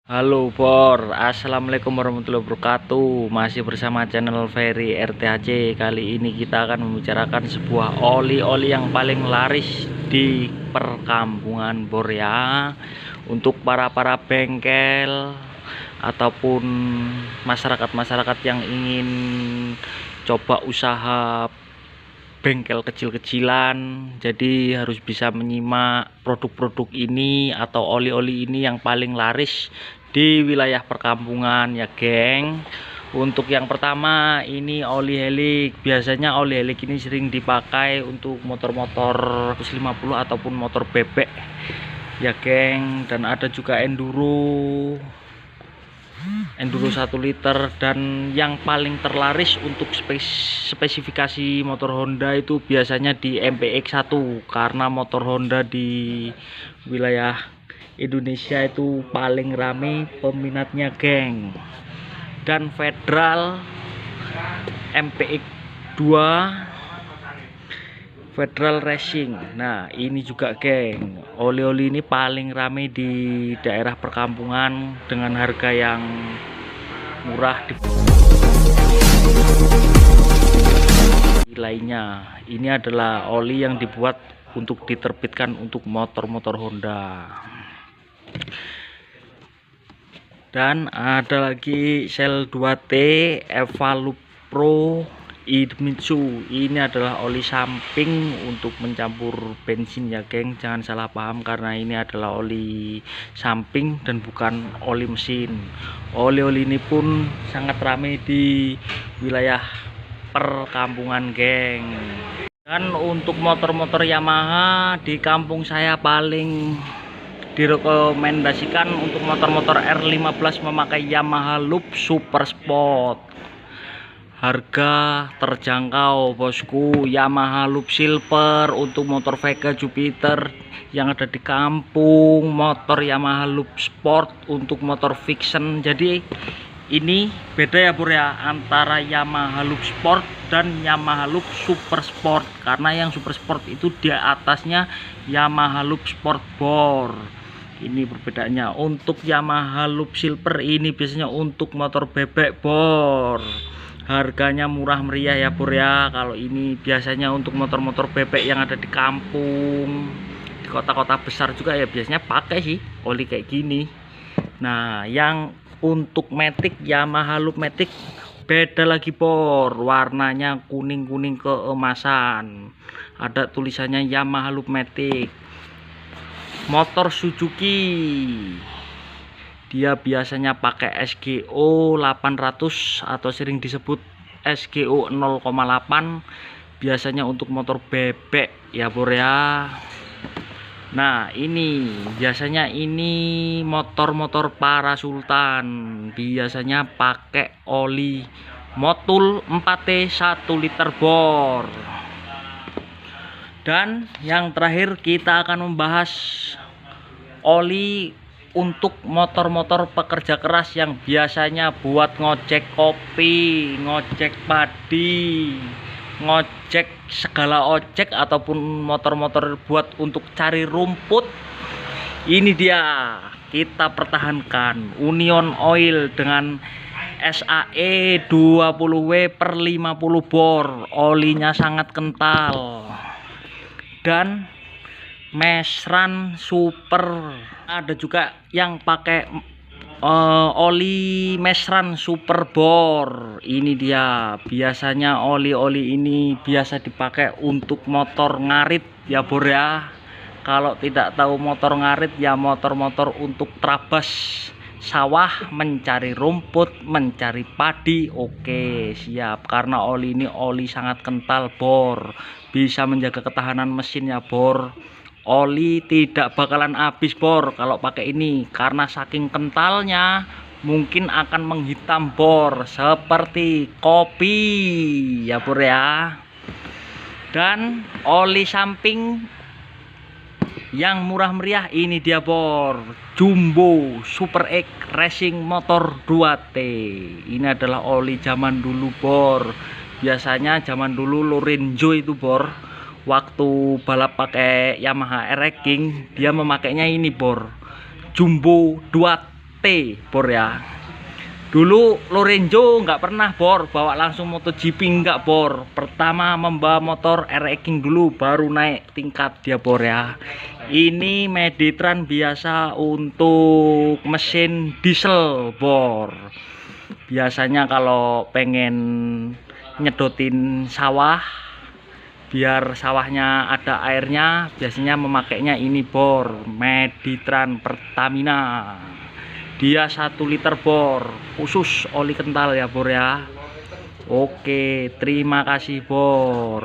Halo Bor, Assalamualaikum warahmatullahi wabarakatuh. Masih bersama channel Ferry RTHC. Kali ini kita akan membicarakan sebuah oli-oli yang paling laris di perkampungan Bor ya. Untuk para bengkel ataupun masyarakat-masyarakat yang ingin coba usaha bengkel kecil-kecilan, jadi harus bisa menyimak produk-produk ini atau oli-oli ini yang paling laris di wilayah perkampungan ya geng. Untuk yang pertama ini oli helik. Biasanya oli helik ini sering dipakai untuk motor-motor 150 ataupun motor bebek ya geng, dan ada juga enduro 1 liter. Dan yang paling terlaris untuk spesifikasi motor Honda itu biasanya di MPX1, karena motor Honda di wilayah Indonesia itu paling rame peminatnya geng. Dan Federal MPX2 Federal Racing. Nah ini juga geng, oli-oli ini paling rame di daerah perkampungan dengan harga yang murah lainnya. Ini adalah oli yang dibuat untuk diterbitkan untuk motor-motor Honda. Dan ada lagi Shell 2T Evalup Pro Idemitsu. Ini adalah oli samping untuk mencampur bensin ya geng, jangan salah paham, karena ini adalah oli samping dan bukan oli mesin. Oli-oli ini pun sangat ramai di wilayah perkampungan geng. Dan untuk motor-motor Yamaha di kampung saya paling direkomendasikan untuk motor-motor R15 memakai Yamaha Loop Super Sport. Harga terjangkau bosku. Yamaha Loop Silver untuk motor Vega Jupiter yang ada di kampung, motor Yamaha Loop Sport untuk motor Vixen. Jadi ini beda ya Bro ya, antara Yamaha Loop Sport dan Yamaha Loop Super Sport, karena yang Super Sport itu di atasnya Yamaha Loop Sport Bor. Ini perbedaannya. Untuk Yamaha Loop Silver ini biasanya untuk motor bebek Bor. Harganya murah meriah ya Bor ya. Kalau ini biasanya untuk motor-motor bebek yang ada di kampung, di kota-kota besar juga ya biasanya pakai sih oli kayak gini. Nah yang untuk Matic, Yamaha Loop Matic beda lagi Bor. Warnanya kuning-kuning keemasan, ada tulisannya Yamaha Loop Matic. Motor Suzuki dia biasanya pakai SGO 800 atau sering disebut SGO 0,8, biasanya untuk motor bebek ya Bor ya. Nah ini biasanya ini motor-motor para sultan biasanya pakai oli Motul 4T 1 liter Bor. Dan yang terakhir kita akan membahas oli untuk motor-motor pekerja keras yang biasanya buat ngojek kopi, ngojek padi, ngojek segala ojek, ataupun motor-motor buat untuk cari rumput. Ini dia kita pertahankan Union Oil dengan SAE 20W per 50 bor. Olinya sangat kental. Dan Mesran Super, ada juga yang pakai oli Mesran Super Bor. Ini dia biasanya oli-oli ini biasa dipakai untuk motor ngarit ya Bor ya. Kalau tidak tahu motor ngarit ya motor-motor untuk trabas sawah, mencari rumput, mencari padi. Oke siap, karena oli ini oli sangat kental Bor, bisa menjaga ketahanan mesin ya Bor. Oli tidak bakalan habis Bor kalau pakai ini, karena saking kentalnya mungkin akan menghitam Bor seperti kopi ya Bor ya. Dan oli samping yang murah meriah ini dia Bor, Jumbo Super X Racing Motor 2T. Ini adalah oli zaman dulu Bor. Biasanya zaman dulu Lorenzo itu Bor, waktu balap pakai Yamaha RX King dia memakainya ini Bor, Jumbo 2 T bor ya. Dulu Lorenzo nggak pernah bor bawa langsung MotoGP, nggak bor. Pertama membawa motor RX King dulu, baru naik tingkat dia bor ya. Ini Meditran biasa untuk mesin diesel bor. Biasanya kalau pengen nyedotin sawah biar sawahnya ada airnya, biasanya memakainya ini bor, Meditran Pertamina. Dia 1 liter bor, khusus oli kental ya bor ya. Oke, terima kasih bor.